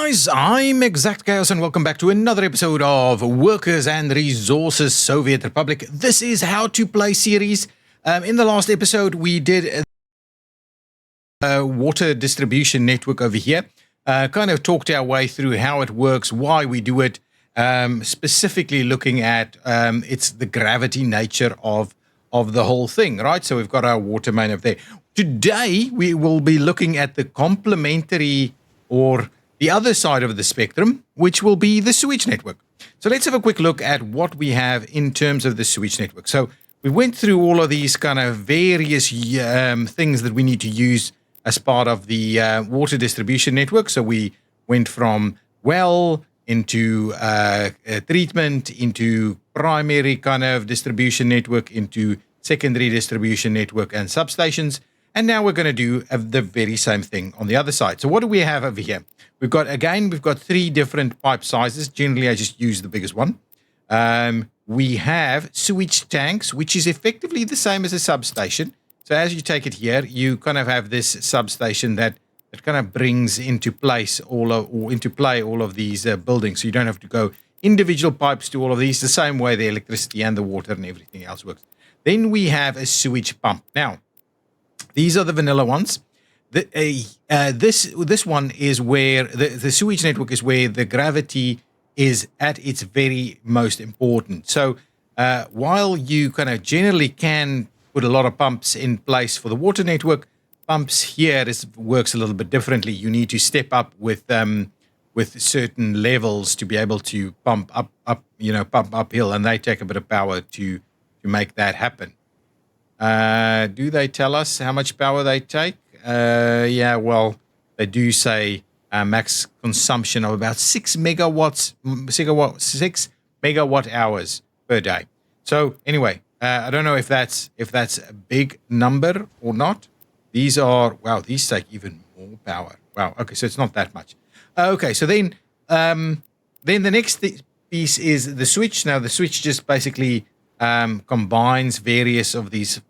guys, I'm ExactChaos and welcome back to another episode of Workers and Resources Soviet Republic. This is How to Play series. In the last episode, we did a water distribution network over here. Kind of talked our way through how it works, why we do it, specifically looking at it's the gravity nature of the whole thing, right? So we've got our water main over there. Today, we will be looking at the complementary or the other side of the spectrum, which will be the sewage network. So let's have a quick look at what we have in terms of the sewage network. So we went through all of these kind of various things that we need to use as part of the water distribution network. So we went from well into treatment, into primary kind of distribution network, into secondary distribution network and substations. And now we're going to do the very same thing on the other side. So what do we have over here? We've got three different pipe sizes. Generally, I just use the biggest one. We have sewage tanks, which is effectively the same as a substation. So as you take it here, you kind of have this substation that kind of brings into place all of these buildings. So you don't have to go individual pipes to all of these, the same way the electricity and the water and everything else works. Then we have a sewage pump. Now, these are the vanilla ones. This one is where the sewage network is where the gravity is at its very most important. So while you kind of generally can put a lot of pumps in place for the water network, pumps here works a little bit differently. You need to step up with certain levels to be able to pump uphill, and they take a bit of power to make that happen. Do they tell us how much power they take? Yeah, well, they do say max consumption of about 6 megawatt hours per day. So anyway, I don't know if that's a big number or not. These take even more power. Wow. Okay, so it's not that much. Okay, so then the next piece is the switch. Now the switch just basically combines various of these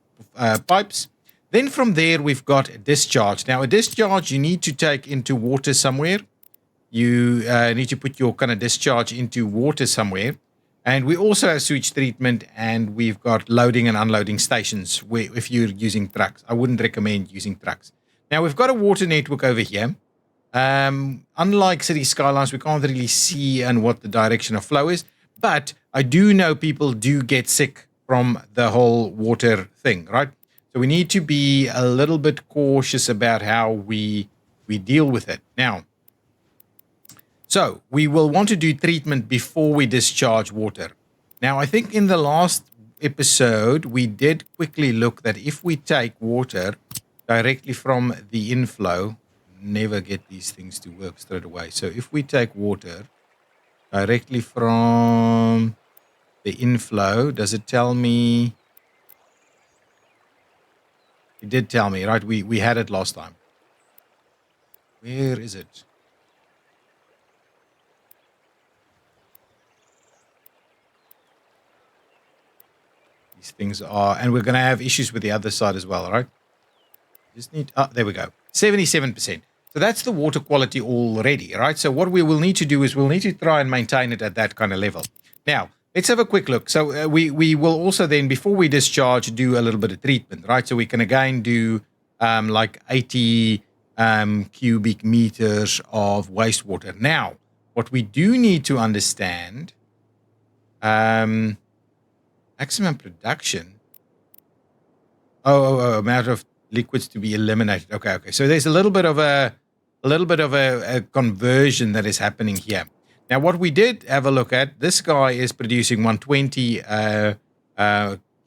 pipes. Then from there, we've got a discharge. Now, a discharge you need to take into water somewhere. You need to put your kind of discharge into water somewhere. And we also have sewage treatment, and we've got loading and unloading stations where if you're using trucks. I wouldn't recommend using trucks. Now, we've got a water network over here. Unlike City Skylines, we can't really see and what the direction of flow is. But I do know people do get sick from the whole water thing, right? So we need to be a little bit cautious about how we deal with it. Now, so we will want to do treatment before we discharge water. Now, I think in the last episode, we did quickly look that if we take water directly from the inflow, never get these things to work straight away. So if we take water directly from the inflow, does it tell me? It did tell me, right? We had it last time. Where is it? These things are, and we're going to have issues with the other side as well, right? Just need, there we go. 77%. So that's the water quality already, right? So what we will need to do is we'll need to try and maintain it at that kind of level. Now, let's have a quick look. So we will also then, before we discharge, do a little bit of treatment, right? So we can again do like 80 cubic meters of wastewater. Now, what we do need to understand, maximum production. Amount of liquids to be eliminated. Okay. So there's a little bit of a conversion that is happening here. Now, what we did have a look at, this guy is producing 120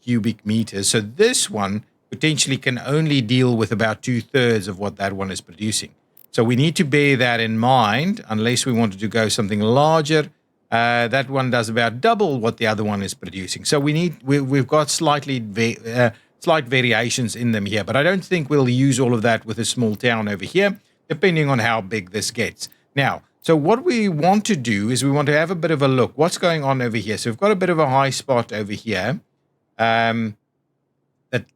cubic meters. So this one potentially can only deal with about 2/3 of what that one is producing. So we need to bear that in mind, unless we wanted to go something larger. That one does about double what the other one is producing. So we've got slight variations in them here, but I don't think we'll use all of that with a small town over here, depending on how big this gets. Now, so what we want to do is we want to have a bit of a look. What's going on over here? So we've got a bit of a high spot over here that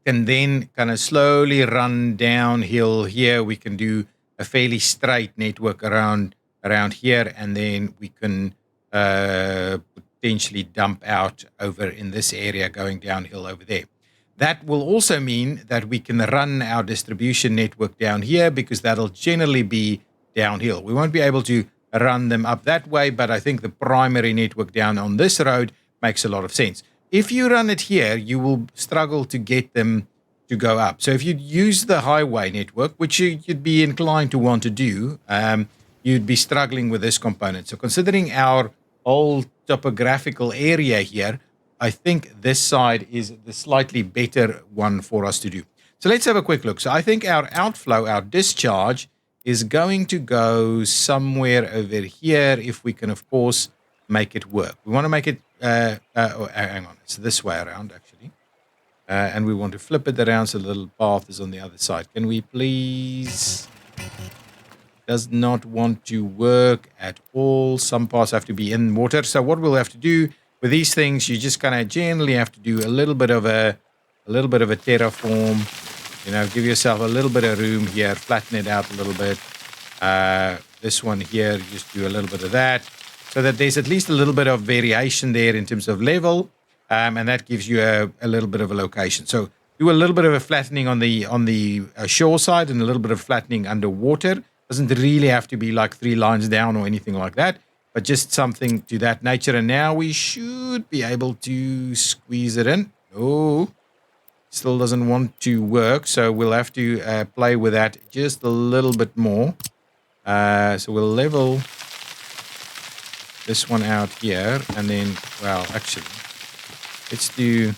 can then kind of slowly run downhill here. We can do a fairly straight network around around here, and then we can potentially dump out over in this area going downhill over there. That will also mean that we can run our distribution network down here, because that'll generally be downhill. We won't be able to run them up that way, but I think the primary network down on this road makes a lot of sense. If you run it here, you will struggle to get them to go up. So if you use the highway network, which you'd be inclined to want to do, you'd be struggling with this component. So considering our whole topographical area here, I think this side is the slightly better one for us to do. So let's have a quick look. So I think our outflow, our discharge, is going to go somewhere over here, if we can, of course, make it work. We want to make it, hang on, it's this way around, actually. And we want to flip it around so the little path is on the other side. Can we please? Does not want to work at all. Some parts have to be in water. So what we'll have to do with these things, you just kind of generally have to do a little bit of a terraform. You know, give yourself a little bit of room here, flatten it out a little bit. This one here, just do a little bit of that, so that there's at least a little bit of variation there in terms of level, and that gives you a little bit of a location. So do a little bit of a flattening on the shore side, and a little bit of flattening underwater. Doesn't really have to be like 3 lines down or anything like that, but just something to that nature. And now we should be able to squeeze it in. Oh, still doesn't want to work, so we'll have to play with that just a little bit more. So we'll level this one out here, and then, well, actually, let's do,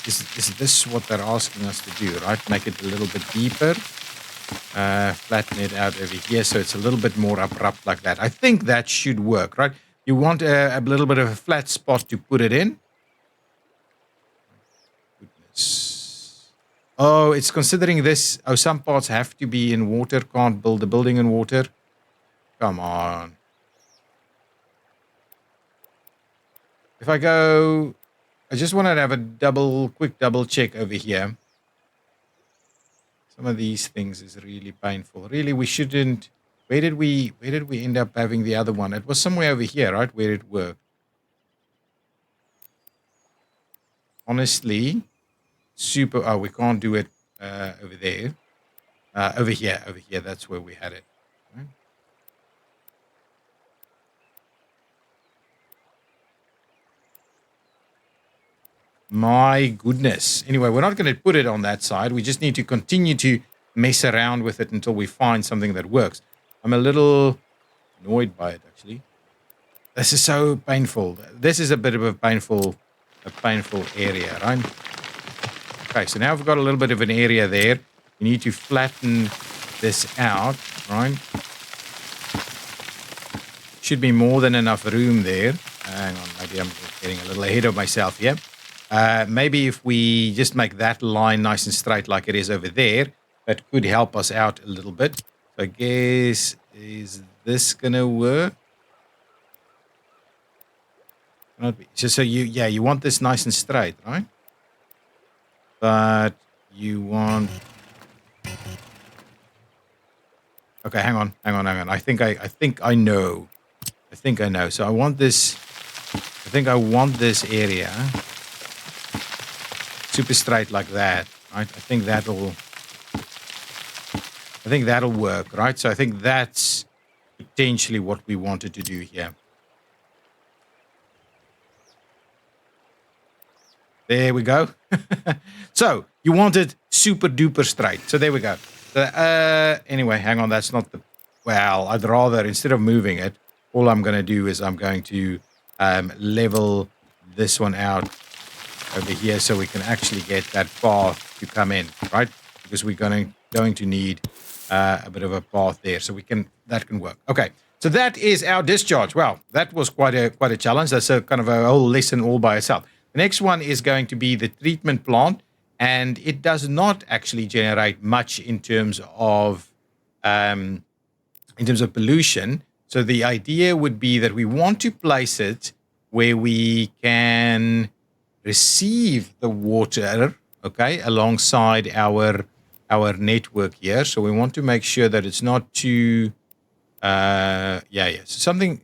is this what they're asking us to do, right? Make it a little bit deeper, flatten it out over here, so it's a little bit more abrupt like that. I think that should work, right? You want a little bit of a flat spot to put it in. Goodness. Oh, it's considering this. Oh, some parts have to be in water. Can't build a building in water. Come on. If I go, I just want to have a quick double check over here. Some of these things is really painful. Really, we shouldn't. Where did we end up having the other one? It was somewhere over here, right? Where it worked. Honestly, super. Oh, we can't do it over there. Over here. That's where we had it. Right? My goodness. Anyway, we're not going to put it on that side. We just need to continue to mess around with it until we find something that works. I'm a little annoyed by it, actually. This is so painful. This is a bit of a painful area, right? Okay, so now we've got a little bit of an area there. You need to flatten this out, right? Should be more than enough room there. Hang on, maybe I'm getting a little ahead of myself here. Maybe if we just make that line nice and straight like it is over there, that could help us out a little bit. So I guess, is this gonna work? So you want this nice and straight, right? But you want. Okay, hang on. I think I know. So I want this. I think I want this area super straight like that, right? I think that'll work, right? So I think that's potentially what we wanted to do here. There we go. So you want it super duper straight. So there we go. Anyway, hang on. That's not the. Well, I'd rather, instead of moving it, all I'm going to do is I'm going to level this one out over here, so we can actually get that path to come in, right? Because we're going to need a bit of a path there, so that can work. Okay, so that is our discharge. Well, that was quite a challenge. That's a kind of a whole lesson all by itself. The next one is going to be the treatment plant, and it does not actually generate much in terms of pollution. So the idea would be that we want to place it where we can receive the water, okay, alongside our our network here. So we want to make sure that it's not too, yeah. So something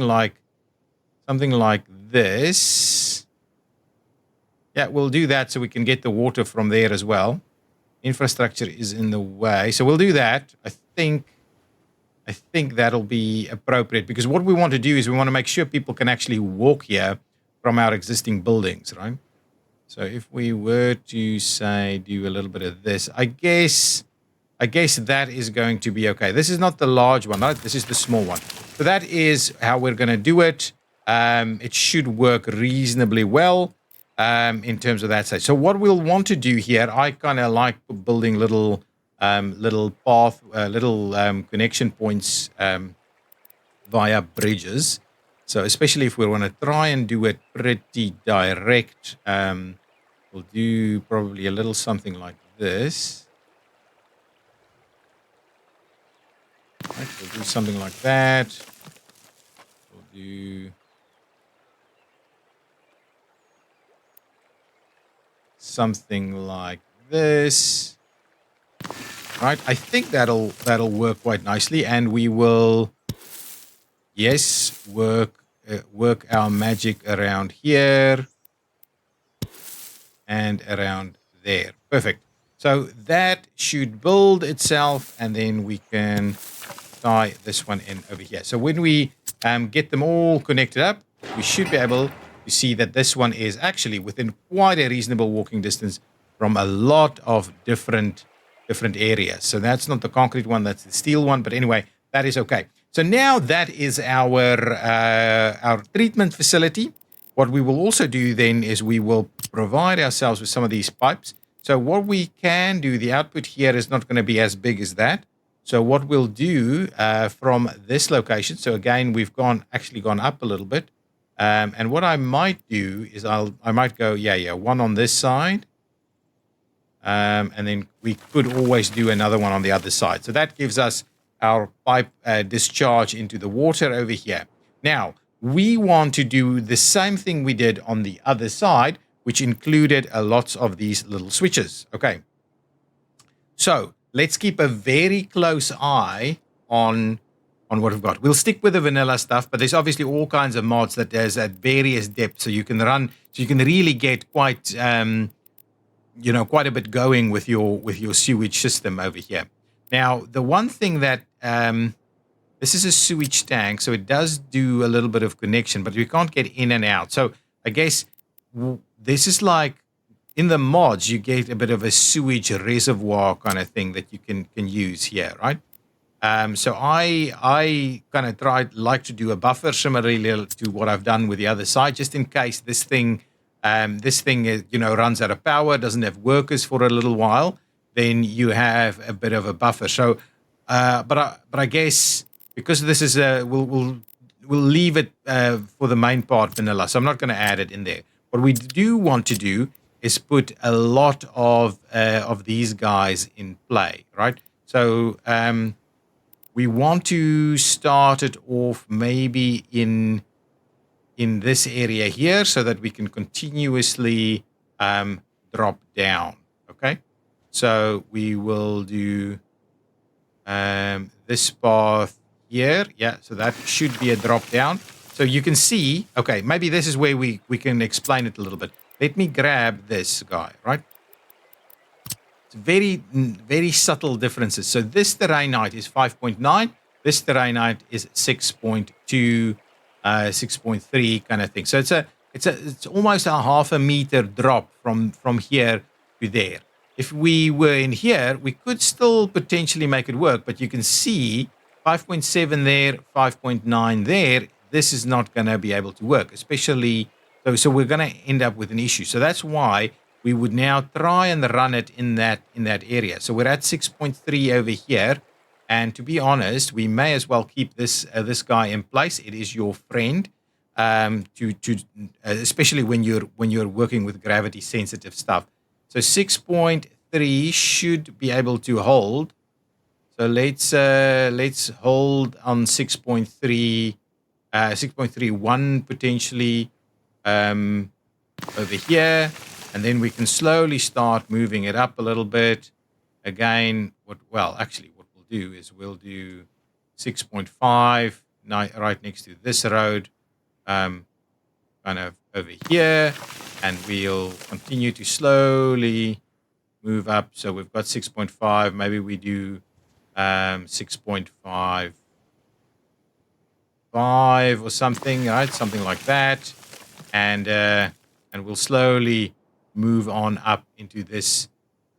like this. Yeah, we'll do that so we can get the water from there as well. Infrastructure is in the way, so we'll do that. I think that'll be appropriate, because what we want to do is we want to make sure people can actually walk here from our existing buildings, right? So if we were to say do a little bit of this, I guess that is going to be okay. This is not the large one, right? This is the small one. So that is how we're going to do it. It should work reasonably well in terms of that side. So what we'll want to do here, I kind of like building little connection points via bridges. So especially if we want to try and do it pretty direct, we'll do probably a little something like this. Right, we'll do something like that. We'll do something like this. Right, I think that'll work quite nicely, and we will, yes, work our magic around here and around there. Perfect. So that should build itself, and then we can tie this one in over here. So when we get them all connected up, we should be able to see that this one is actually within quite a reasonable walking distance from a lot of different areas. So that's not the concrete one, that's the steel one. But anyway, that is okay. So now that is our treatment facility. What we will also do then is we will provide ourselves with some of these pipes. So what we can do, the output here is not going to be as big as that. So what we'll do from this location, so again, we've actually gone up a little bit. And what I might do is I might go, one on this side. And then we could always do another one on the other side. So that gives us our pipe discharge into the water over here. Now, we want to do the same thing we did on the other side, which included lots of these little switches. Okay. So let's keep a very close eye on what we've got. We'll stick with the vanilla stuff, but there's obviously all kinds of mods that there's at various depths. So you can really get quite a bit going with your sewage system over here. Now, the one thing that this is a sewage tank, so it does do a little bit of connection, but we can't get in and out. So I guess this is like in the mods, you get a bit of a sewage reservoir kind of thing that you can use here, right? So I kind of like to do a buffer similarly to what I've done with the other side, just in case this thing runs out of power, doesn't have workers for a little while, then you have a bit of a buffer. So, but I guess because this is we'll leave it for the main part vanilla. So I'm not going to add it in there. What we do want to do is put a lot of these guys in play, right? So we want to start it off maybe in this area here so that we can continuously drop down, okay? So we will do this path here. Yeah, so that should be a drop down. So you can see, okay, maybe this is where we can explain it a little bit. Let me grab this guy, right? It's very, very subtle differences. So this terrain height is 5.9. This terrain height is 6.2, 6.3 kind of thing. So it's almost a half a meter drop from here to there. If we were in here, we could still potentially make it work, but you can see 5.7 there, 5.9 there. This is not going to be able to work, especially so we're going to end up with an issue. So that's why we would now try and run it in that area. So we're at 6.3 over here, and to be honest, we may as well keep this guy in place. It is your friend, especially when you're working with gravity sensitive stuff. So 6.3 should be able to hold. So let's hold on 6.3, 6.31 potentially over here, and then we can slowly start moving it up a little bit, again, actually what we'll do is we'll do 6.5 right next to this road, kind of over here, and we'll continue to slowly move up. So we've got 6.5. Maybe we do 6.55 or something, right? Something like that, and we'll slowly move on up into this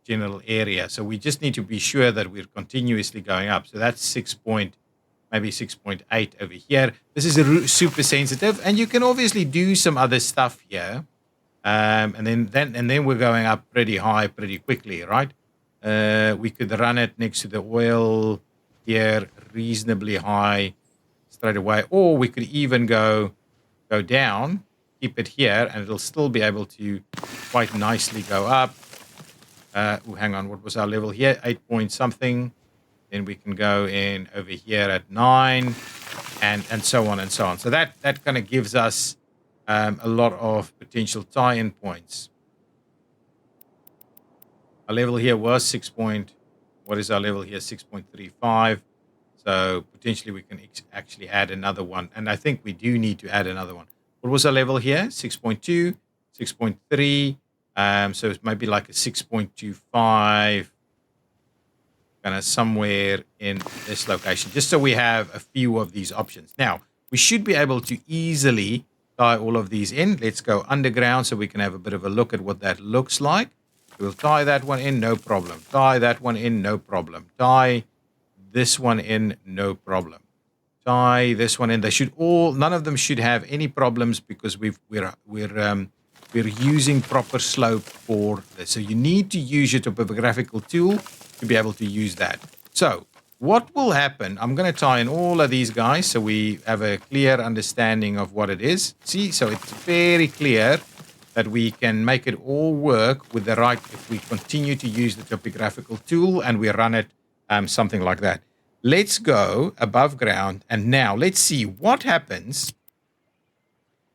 general area. So we just need to be sure that we're continuously going up. So that's maybe 6.8 over here. This is super sensitive, and you can obviously do some other stuff here. And then we're going up pretty high pretty quickly, right? We could run it next to the oil here reasonably high straight away, or we could even go down, keep it here, and it'll still be able to quite nicely go up. Hang on, what was our level here? 8 point something. Then we can go in over here at 9, and so on and so on. So that kind of gives us a lot of potential tie-in points. Our level here was what is our level here? 6.35. So potentially we can actually add another one. And I think we do need to add another one. What was our level here? 6.2, 6.3. So it might be like a 6.25, kind of somewhere in this location, just so we have a few of these options. Now, we should be able to easily tie all of these in. Let's go underground so we can have a bit of a look at what that looks like. We'll tie that one in, no problem. Tie that one in, no problem. Tie this one in, no problem. Tie this one in. None of them should have any problems because we're using proper slope for this. So you need to use your topographical tool to be able to use that. So what will happen, I'm going to tie in all of these guys so we have a clear understanding of what it is. See, so it's very clear that we can make it all work with the right, if we continue to use the topographical tool and we run it something like that. Let's go above ground, and now let's see what happens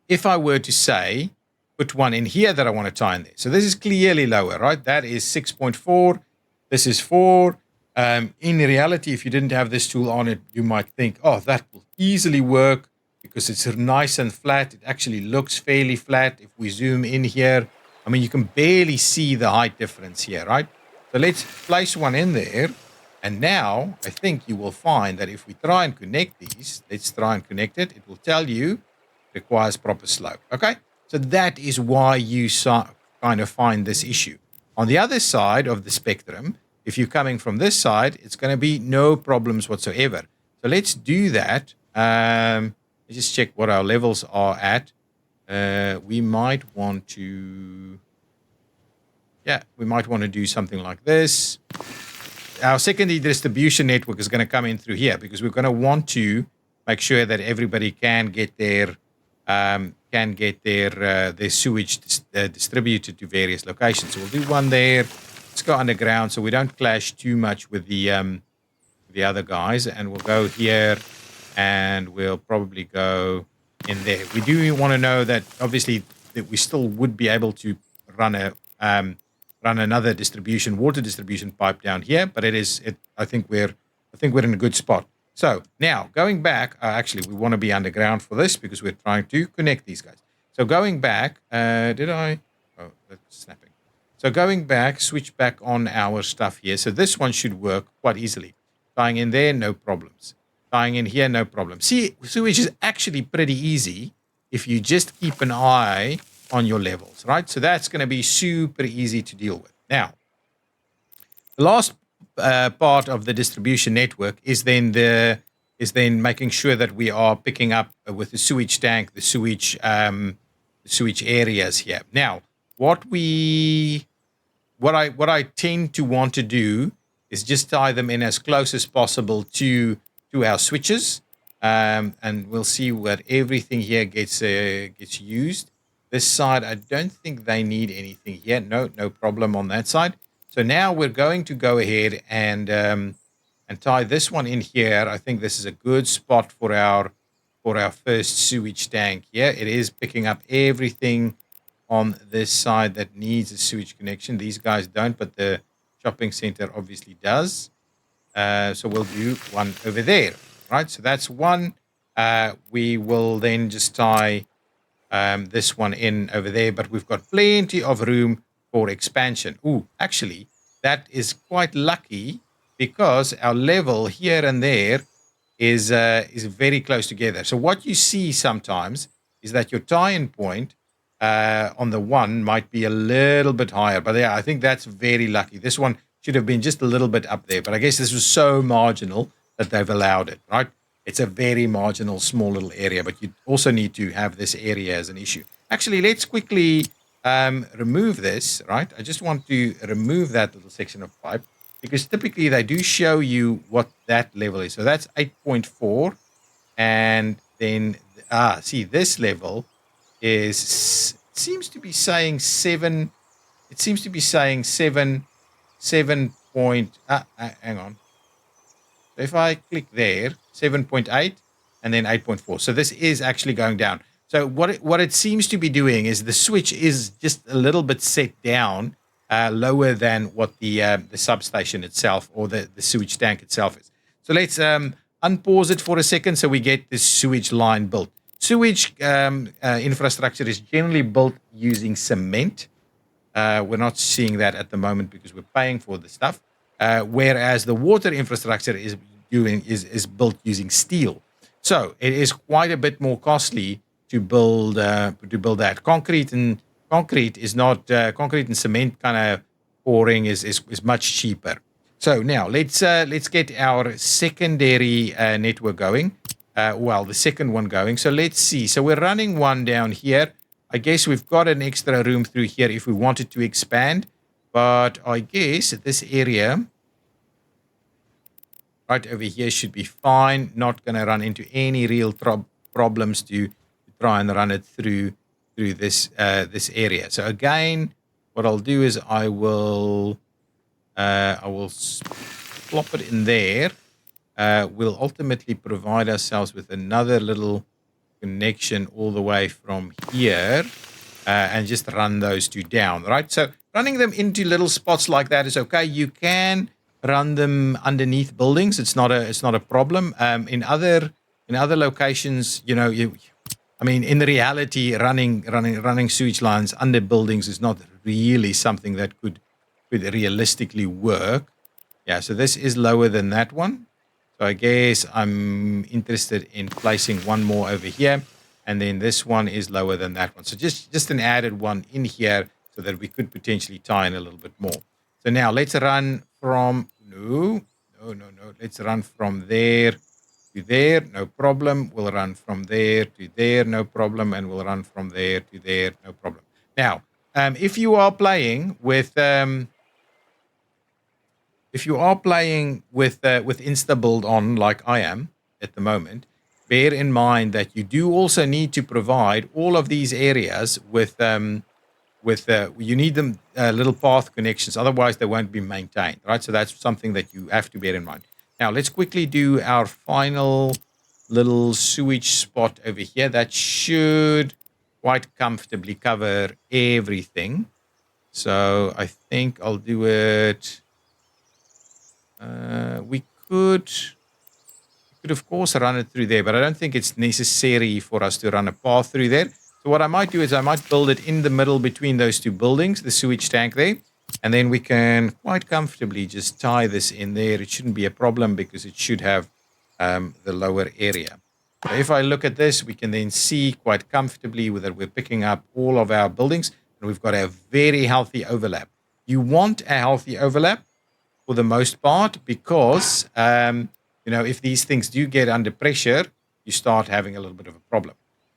if I were to say, put one in here that I want to tie in there. So this is clearly lower, right? That is 6.4. This is 4. In reality, if you didn't have this tool on it, you might think, oh, that will easily work because it's nice and flat. It actually looks fairly flat. If we zoom in here, I mean, you can barely see the height difference here, right? So let's place one in there. And now I think you will find that if we try and connect these, let's try and connect it. It will tell you requires proper slope. Okay. So that is why you kind of find this issue. On the other side of the spectrum, if you're coming from this side, it's going to be no problems whatsoever. So let's do that. Let's just check what our levels are at. We might want to do something like this. Our secondary distribution network is going to come in through here because we're going to want to make sure that everybody can get their sewage distributed to various locations. So we'll do one there. Let's go underground so we don't clash too much with the other guys. And we'll go here, and we'll probably go in there. We do want to know that obviously that we still would be able to run another water distribution pipe down here, but I think we're in a good spot. So now going back, actually we want to be underground for this because we're trying to connect these guys. So going back, that's snapping. So going back, switch back on our stuff here. So this one should work quite easily. Tying in there, no problems. Tying in here, no problem. See, sewage is actually pretty easy if you just keep an eye on your levels, right? So that's going to be super easy to deal with. Now, the last part of the distribution network is then making sure that we are picking up with the sewage tank, the sewage areas here. Now, what I tend to want to do is just tie them in as close as possible to our switches, and we'll see what everything here gets used. This side, I don't think they need anything here. No problem on that side. So now we're going to go ahead and tie this one in here. I think this is a good spot for our first sewage tank here. It is picking up everything on this side that needs a sewage connection. These guys don't, but the shopping center obviously does. So we'll do one over there, right? So that's one. We will then just tie this one in over there, but we've got plenty of room for expansion. Ooh, actually, that is quite lucky because our level here and there is very close together. So what you see sometimes is that your tie-in point on the one might be a little bit higher, but yeah, I think that's very lucky. This one should have been just a little bit up there, but I guess this was so marginal that they've allowed it, right? It's a very marginal, small little area, but you also need to have this area as an issue. Actually, let's quickly remove this, right? I just want to remove that little section of pipe because typically they do show you what that level is. So that's 8.4. And then, see, this level seems to be saying 7. It seems to be saying 7 point, hang on. So if I click there, 7.8 and then 8.4. So this is actually going down. So what it seems to be doing is the switch is just a little bit set down lower than what the substation itself or the sewage tank itself is. So let's unpause it for a second so we get this sewage line built. Sewage infrastructure is generally built using cement. We're not seeing that at the moment because we're paying for the stuff. Whereas the water infrastructure is built using steel. So it is quite a bit more costly to build that. Concrete and cement kind of pouring is much cheaper. So now let's get our secondary network going. The second one going. So let's see. So we're running one down here. I guess we've got an extra room through here if we wanted to expand. But I guess this area right over here should be fine. Not going to run into any real problems to try and run it through this area. So again, what I'll do is I will plop it in there. We'll ultimately provide ourselves with another little connection all the way from here and just run those two down, right? So running them into little spots like that is okay. You can run them underneath buildings. It's not a problem. In other locations, in reality, running sewage lines under buildings is not really something that could realistically work. Yeah, so this is lower than that one. So I guess I'm interested in placing one more over here, and then this one is lower than that one. So just an added one in here so that we could potentially tie in a little bit more. So now let's run from no. Let's run from there to there, no problem. We'll run from there to there, no problem, and we'll run from there to there, no problem. Now, if you are playing with InstaBuild on, like I am at the moment, bear in mind that you do also need to provide all of these areas with you need them little path connections, otherwise they won't be maintained, right? So that's something that you have to bear in mind. Now let's quickly do our final little sewage spot over here. That should quite comfortably cover everything. So I think I'll do it. We could of course run it through there, but I don't think it's necessary for us to run a path through there. So what I might do is I might build it in the middle between those two buildings, the sewage tank there, and then we can quite comfortably just tie this in there. It shouldn't be a problem because it should have the lower area. So if I look at this, we can then see quite comfortably that we're picking up all of our buildings, and we've got a very healthy overlap. You want a healthy overlap for the most part because, if these things do get under pressure, you start having a little bit of a problem.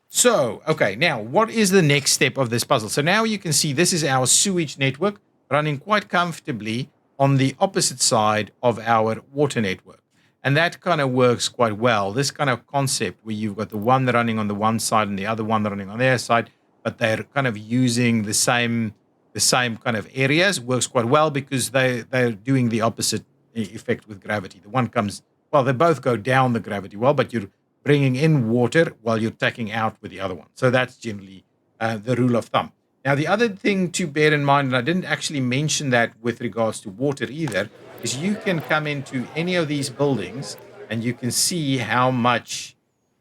So, okay, now what is the next step of this puzzle? So now you can see this is our sewage network running quite comfortably on the opposite side of our water network. And that kind of works quite well. This kind of concept where you've got the one running on the one side and the other one running on their side, but they're kind of using the same kind of areas works quite well because they're doing the opposite effect with gravity. The one comes, they both go down the gravity well, but you're bringing in water while you're taking out with the other one. So that's generally the rule of thumb. Now, the other thing to bear in mind, and I didn't actually mention that with regards to water either, is you can come into any of these buildings and you can see how much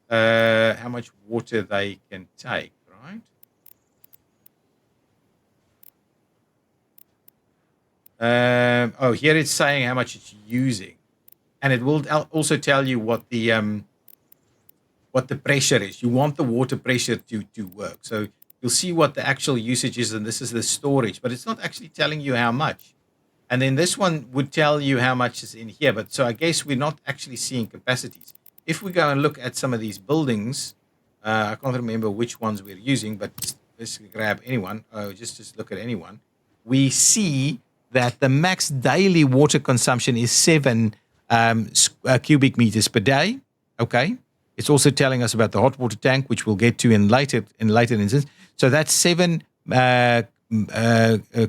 water they can take, right? Here it's saying how much it's using, and it will also tell you what the pressure is. You want the water pressure to work, so you'll see what the actual usage is, and this is the storage, but it's not actually telling you how much. And then this one would tell you how much is in here, but so I guess we're not actually seeing capacities. If we go and look at some of these buildings, I can't remember which ones we're using, but let's grab anyone. Just look at anyone. We see that the max daily water consumption is 7 cubic meters per day. Okay. It's also telling us about the hot water tank, which we'll get to in later instance. So that's 7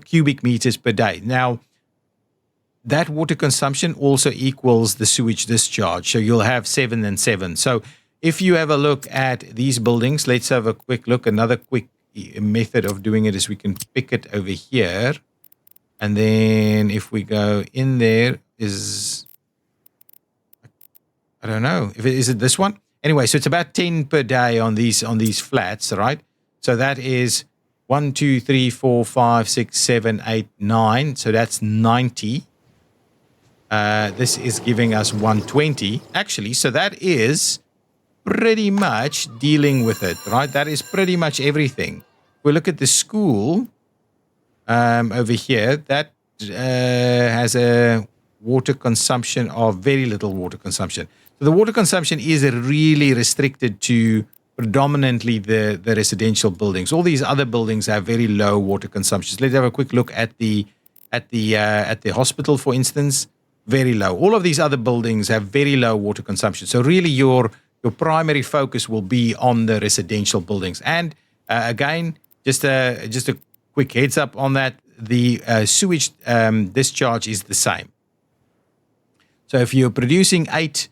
cubic meters per day. Now, that water consumption also equals the sewage discharge. So you'll have 7 and 7. So if you have a look at these buildings, let's have a quick look. Another quick method of doing it is we can pick it over here. And then if we go in there is, I don't know, is it this one? Anyway, so it's about 10 per day on these flats, right? So that is 1, 2, 3, 4, 5, 6, 7, 8, 9. So that's 90. This is giving us 120. Actually, so that is pretty much dealing with it, right? That is pretty much everything. If we look at the school over here, that has a water consumption of very little water consumption. So the water consumption is really restricted to predominantly the residential buildings. All these other buildings have very low water consumptions. Let's have a quick look at the hospital, for instance. Very low. All of these other buildings have very low water consumption. So really your primary focus will be on the residential buildings. And again, just a quick heads up on that, the sewage discharge is the same. So if you're producing 8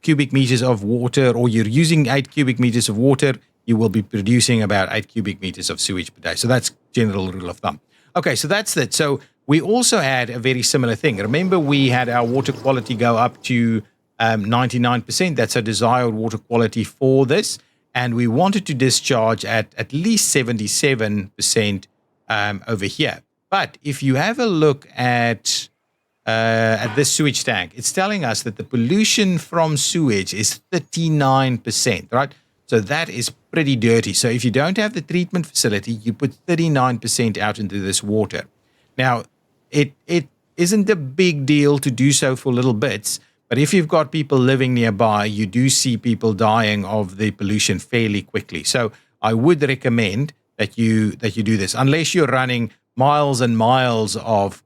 cubic meters of water, or you're using 8 cubic meters of water, you will be producing about 8 cubic meters of sewage per day. So that's general rule of thumb. Okay, so that's it. So we also had a very similar thing. Remember, we had our water quality go up to 99%. That's a desired water quality for this. And we wanted to discharge at least 77% over here. But if you have a look at this sewage tank, it's telling us that the pollution from sewage is 39%, right? So that is pretty dirty. So if you don't have the treatment facility, you put 39% out into this water. Now, it isn't a big deal to do so for little bits, but if you've got people living nearby, you do see people dying of the pollution fairly quickly. So I would recommend that you do this, unless you're running miles and miles of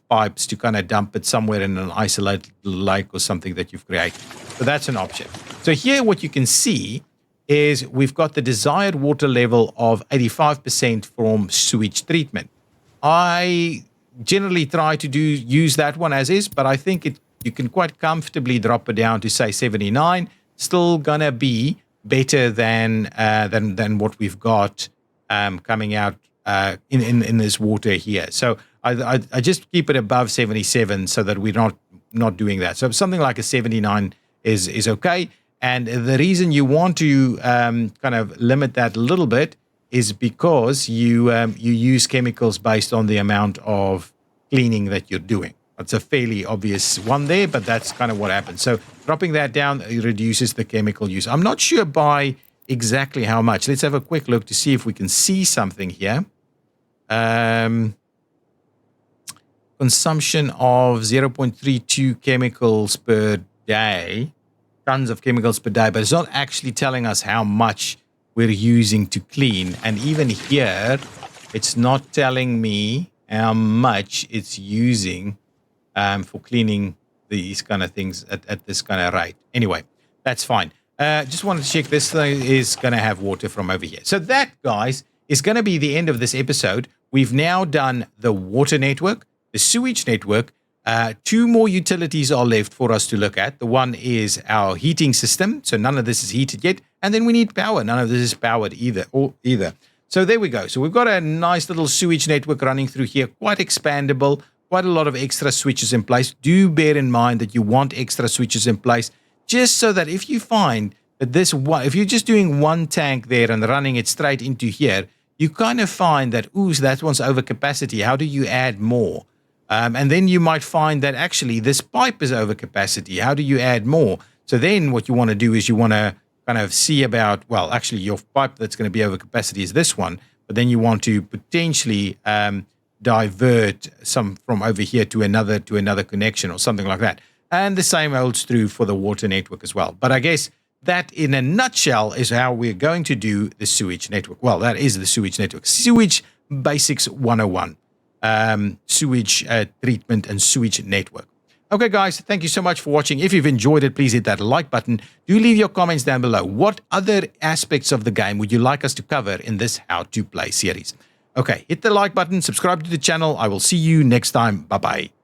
pipes to kind of dump it somewhere in an isolated lake or something that you've created. So that's an option. So here what you can see is we've got the desired water level of 85% from sewage treatment. I generally try to use that one as is, but I think you can quite comfortably drop it down to say 79. Still gonna be better than what we've got coming out in this water here. So I just keep it above 77 so that we're not doing that. So something like a 79 is okay. And the reason you want to kind of limit that a little bit is because you use chemicals based on the amount of cleaning that you're doing. It's a fairly obvious one there, but that's kind of what happens. So dropping that down reduces the chemical use. I'm not sure by exactly how much. Let's have a quick look to see if we can see something here. Consumption of 0.32 chemicals per day, tons of chemicals per day, but it's not actually telling us how much we're using to clean. And even here, it's not telling me how much it's using for cleaning these kind of things at this kind of rate. Anyway, that's fine. Just wanted to check this thing is going to have water from over here. So that, guys, is going to be the end of this episode. We've now done the water network, the sewage network. 2 more utilities are left for us to look at. The one is our heating system. So none of this is heated yet. And then we need power. None of this is powered either. So there we go. So we've got a nice little sewage network running through here, quite expandable, quite a lot of extra switches in place. Do bear in mind that you want extra switches in place just so that if you find that if you're just doing one tank there and running it straight into here, you kind of find that, ooh, so that one's over capacity. How do you add more? And then you might find that actually this pipe is over capacity. How do you add more? So then what you want to do is you want to kind of see about, well, actually your pipe that's going to be over capacity is this one, but then you want to potentially divert some from over here to another connection or something like that. And the same holds true for the water network as well. But I guess that in a nutshell is how we're going to do the sewage network. Well, that is the sewage network. Sewage Basics 101. Sewage treatment and sewage network. Okay, guys, thank you so much for watching. If you've enjoyed it, please hit that like button. Do leave your comments down below. What other aspects of the game would you like us to cover in this How to Play series? Okay, hit the like button, subscribe to the channel. I will see you next time. Bye-bye.